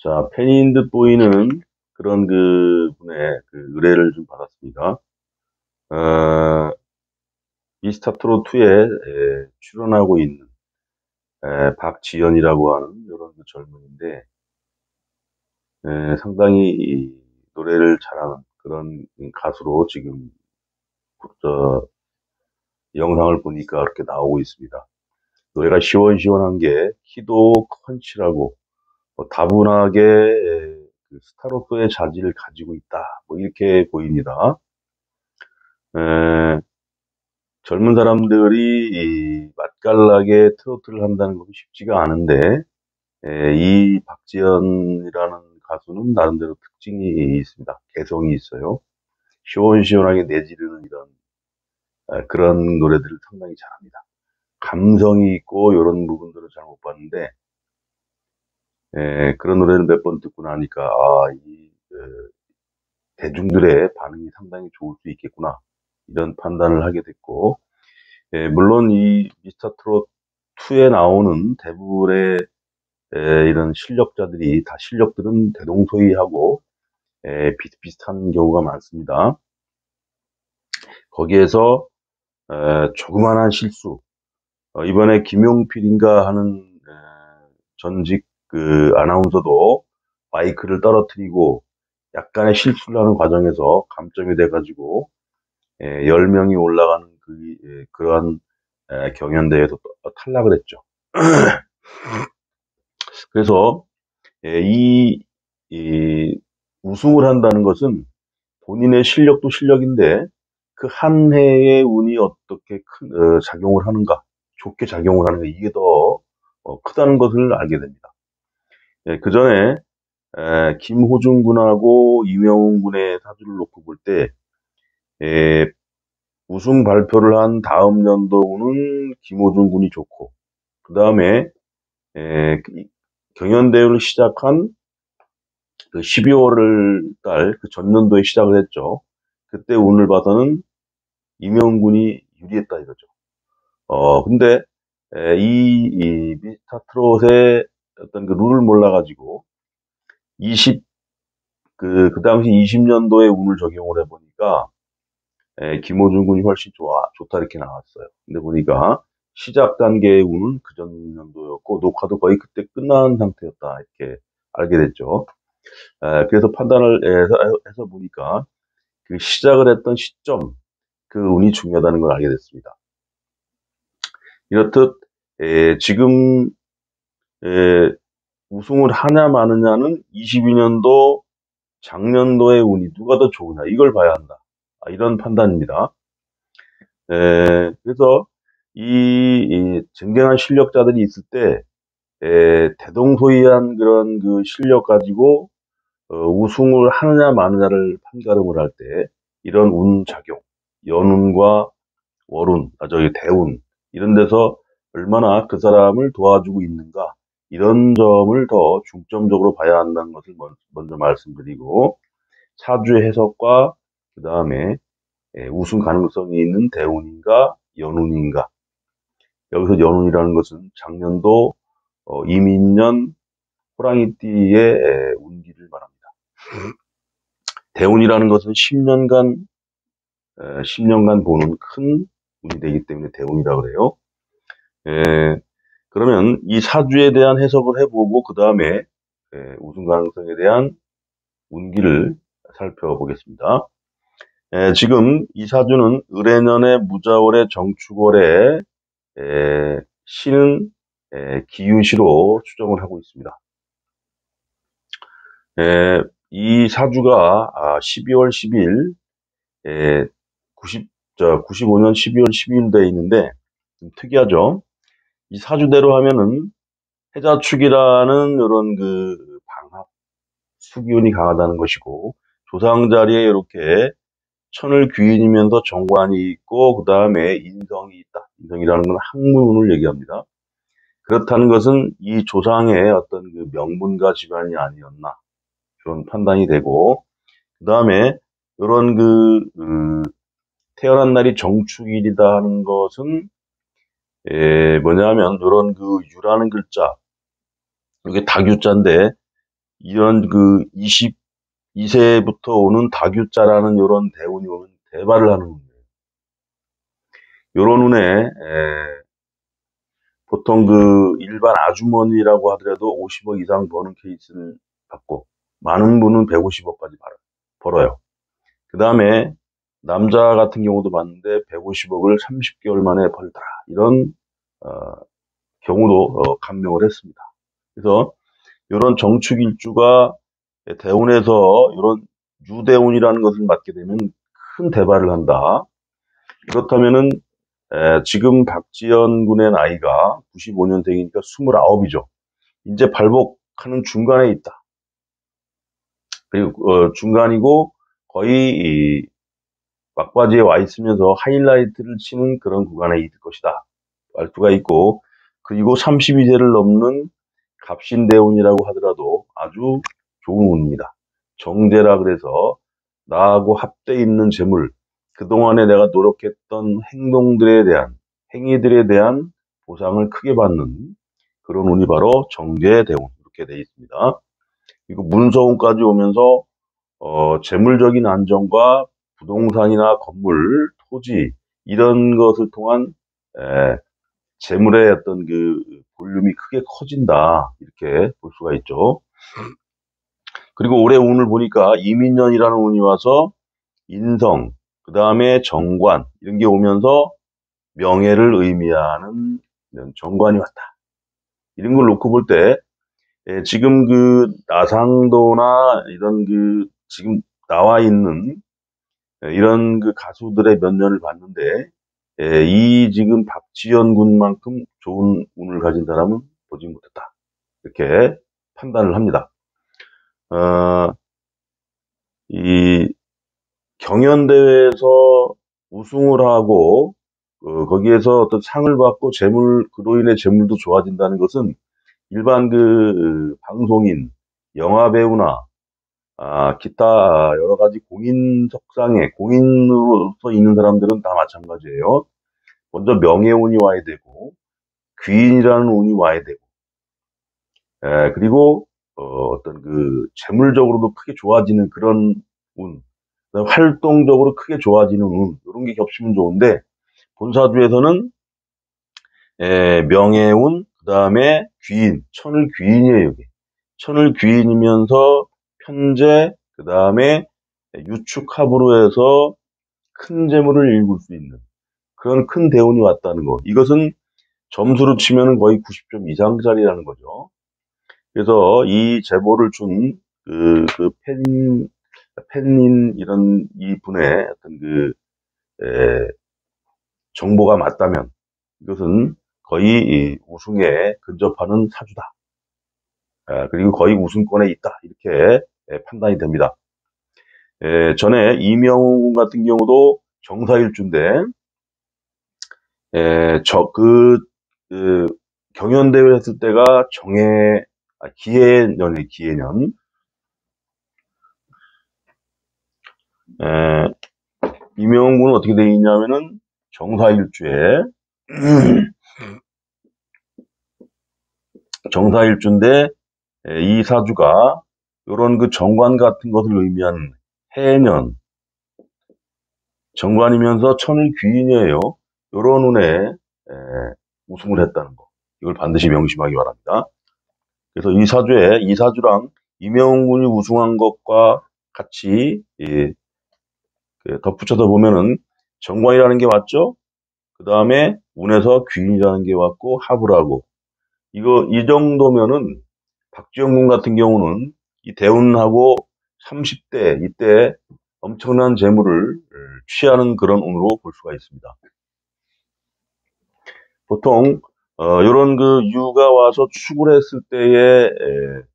자, 팬인 듯 보이는 그런 분의 의뢰를 좀 받았습니다. 어, 미스터 트롯2에 출연하고 있는 박지연이라고 하는 이런 젊은인데, 상당히 이 노래를 잘하는 그런 가수로 지금 저 영상을 보니까 그렇게 나오고 있습니다. 노래가 시원시원한 게 키도 컨치라고 다분하게 그 스타로서의 자질을 가지고 있다. 뭐 이렇게 보입니다. 에, 젊은 사람들이 이 맛깔나게 트로트를 한다는 것도 쉽지가 않은데, 이 박지연이라는 가수는 나름대로 특징이 있습니다. 개성이 있어요. 시원시원하게 내지르는 이런 그런 노래들을 상당히 잘합니다. 감성이 있고 이런 부분들을 잘 못 봤는데, 그런 노래를 몇 번 듣고 나니까 대중들의 반응이 상당히 좋을 수 있겠구나 이런 판단을 하게 됐고, 물론 이 미스터 트롯 2에 나오는 대부분의 이런 실력자들이 다 실력들은 대동소이하고 비슷비슷한 경우가 많습니다. 거기에서 조그만한 실수, 이번에 김용필인가 하는 전직 그 아나운서도 마이크를 떨어뜨리고 약간의 실수를 하는 과정에서 감점이 돼가지고 10명이 올라가는 그러한 경연대회에서 탈락을 했죠. 그래서 예, 이 우승을 한다는 것은 본인의 실력도 실력인데 그 한 해의 운이 어떻게 작용을 하는가, 좋게 작용을 하는가, 이게 더 크다는 것을 알게 됩니다. 그 전에 김호중 군하고 이명훈 군의 사주를 놓고 볼 때 우승 발표를 한 다음 연도는 김호중 군이 좋고, 그 다음에 경연대회를 시작한 그 12월 달 그 전년도에 시작을 했죠. 그때 운을 봐서는 이명훈 군이 유리했다 이거죠. 근데 이 미스터 트롯의 어떤 그 룰을 몰라가지고 20그 당시 20년도에 운을 적용을 해보니까 김호중 군이 훨씬 좋다 이렇게 나왔어요. 근데 보니까 시작 단계의 운은 그 전년도였고 녹화도 거의 그때 끝난 상태였다 이렇게 알게 됐죠. 그래서 판단을 해서 보니까 그 시작을 했던 시점, 그 운이 중요하다는 걸 알게 됐습니다. 이렇듯 지금 우승을 하냐 마느냐는 22년도 작년도의 운이 누가 더 좋으냐 이걸 봐야 한다. 이런 판단입니다. 그래서 이 쟁쟁한 실력자들이 있을 때 대동소이한 그런 그 실력 가지고 우승을 하느냐 마느냐를 판가름을 할 때 이런 운작용, 연운과 월운, 저기 대운 이런 데서 얼마나 그 사람을 도와주고 있는가 이런 점을 더 중점적으로 봐야 한다는 것을 먼저 말씀드리고, 사주의 해석과 그 다음에 우승 가능성이 있는 대운인가 연운인가, 여기서 연운이라는 것은 작년도 이민년 호랑이띠의 운기를 말합니다. 대운이라는 것은 10년간 보는 큰 운이 되기 때문에 대운이라고 그래요. 그러면 이 사주에 대한 해석을 해보고 그 다음에 우승 가능성에 대한 운기를 살펴보겠습니다. 지금 이 사주는 을해년의 무자월의 정축월에 신은 기유시로 추정을 하고 있습니다. 이 사주가 12월 10일 95년 12월 12일 되어 있는데 좀 특이하죠. 이 사주대로 하면은 해자축이라는 이런 그 방학 수기운이 강하다는 것이고, 조상 자리에 이렇게 천을 귀인이면서 정관이 있고 그 다음에 인성이 있다. 인성이라는 건 학문운을 얘기합니다. 그렇다는 것은 이 조상의 어떤 그 명문가 집안이 아니었나 그런 판단이 되고, 그 다음에 이런 태어난 날이 정축일이다 하는 것은 뭐냐면 이런 그 유라는 글자, 이게 닭유자인데 이런 그 22세부터 오는 다규자라는 요런 대운이 오면 대발을 하는 운이에요. 요런 운에, 보통 그 일반 아주머니라고 하더라도 50억 이상 버는 케이스를 받고, 많은 분은 150억까지 벌어요. 그 다음에 남자 같은 경우도 봤는데 150억을 30개월 만에 벌더라. 이런 경우도 감명을 했습니다. 그래서 이런 정축일주가 대운에서 이런 유대운이라는 것을 맞게 되면 큰 대발을 한다. 그렇다면은 지금 박지연 군의 나이가 95년생이니까 29이죠. 이제 발복하는 중간에 있다. 그리고 중간이고 거의 막바지에 와 있으면서 하이라이트를 치는 그런 구간에 있을 것이다. 알 수가 있고, 그리고 32세를 넘는 갑신대운이라고 하더라도 아주 좋은 운입니다. 정제라 그래서 나하고 합돼 있는 재물, 그동안에 내가 노력했던 행위들에 대한 보상을 크게 받는 그런 운이 바로 정제대운, 이렇게 되어 있습니다. 그리고 문서운까지 오면서 재물적인 안정과 부동산이나 건물, 토지, 이런 것을 통한 재물의 어떤 그 볼륨이 크게 커진다. 이렇게 볼 수가 있죠. 그리고 올해 운을 보니까 이민년이라는 운이 와서 인성, 그 다음에 정관, 이런 게 오면서 명예를 의미하는 이런 정관이 왔다. 이런 걸 놓고 볼 때, 지금 그 나상도나 이런 그 지금 나와 있는 이런 그 가수들의 면면을 봤는데, 이 지금 박지연 군만큼 좋은 운을 가진 사람은 보지 못했다. 이렇게 판단을 합니다. 어, 이 경연대회에서 우승을 하고, 거기에서 어떤 상을 받고 그로 인해 재물도 좋아진다는 것은 일반 그 방송인, 영화배우나 기타 여러 가지 공인으로서 있는 사람들은 다 마찬가지예요. 먼저 명예운이 와야 되고, 귀인이라는 운이 와야 되고, 그리고, 어떤 그, 재물적으로도 크게 좋아지는 그런 운, 그다음에 활동적으로 크게 좋아지는 운, 이런 게 겹치면 좋은데, 본사주에서는, 명예운, 그 다음에 귀인, 천을귀인이에요, 이게. 천을귀인이면서 편재, 그 다음에 유축합으로 해서 큰 재물을 일굴 수 있는 그런 큰 대운이 왔다는 거. 이것은 점수로 치면 거의 90점 이상짜리라는 거죠. 그래서 이 제보를 준 팬인 이런 이 분의 어떤 에, 정보가 맞다면 이것은 거의 이 우승에 근접하는 사주다. 그리고 거의 우승권에 있다. 이렇게 판단이 됩니다. 전에 이명훈 같은 경우도 정사일주인데, 그 경연대회 했을 때가 기해년이 기해년. 이명훈 군은 어떻게 되어 있냐면은 정사일주에, 정사일주인데, 이 사주가 요런 그 정관 같은 것을 의미하는 해년, 정관이면서 천일 귀인이에요. 요런 운에 우승을 했다는 거. 이걸 반드시 명심하기 바랍니다. 그래서 이 사주랑 이명훈 군이 우승한 것과 같이 덧붙여서 보면은 정관이라는 게 왔죠. 그 다음에 운에서 귀인이라는 게 왔고 합을 하고, 이 정도면은 박지영 군 같은 경우는 이 대운하고 30대 이때 엄청난 재물을 취하는 그런 운으로 볼 수가 있습니다. 보통 이런 그 유가 와서 축을 했을 때의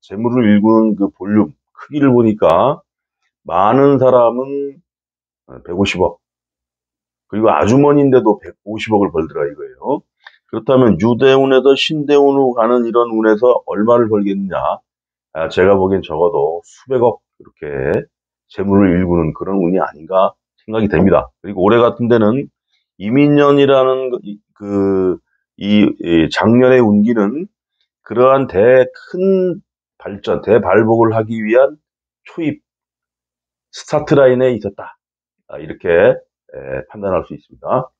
재물을 일구는 그 볼륨 크기를 보니까 많은 사람은 150억, 그리고 아주머니인데도 150억을 벌더라 이거예요. 그렇다면 유대운에서 신대운으로 가는 이런 운에서 얼마를 벌겠느냐? 제가 보기엔 적어도 수백억 이렇게 재물을 일구는 그런 운이 아닌가 생각이 됩니다. 그리고 올해 같은 데는 이민년이라는 이 작년의 운기는 그러한 큰 대발복을 하기 위한 초입, 스타트 라인에 있었다. 이렇게 판단할 수 있습니다.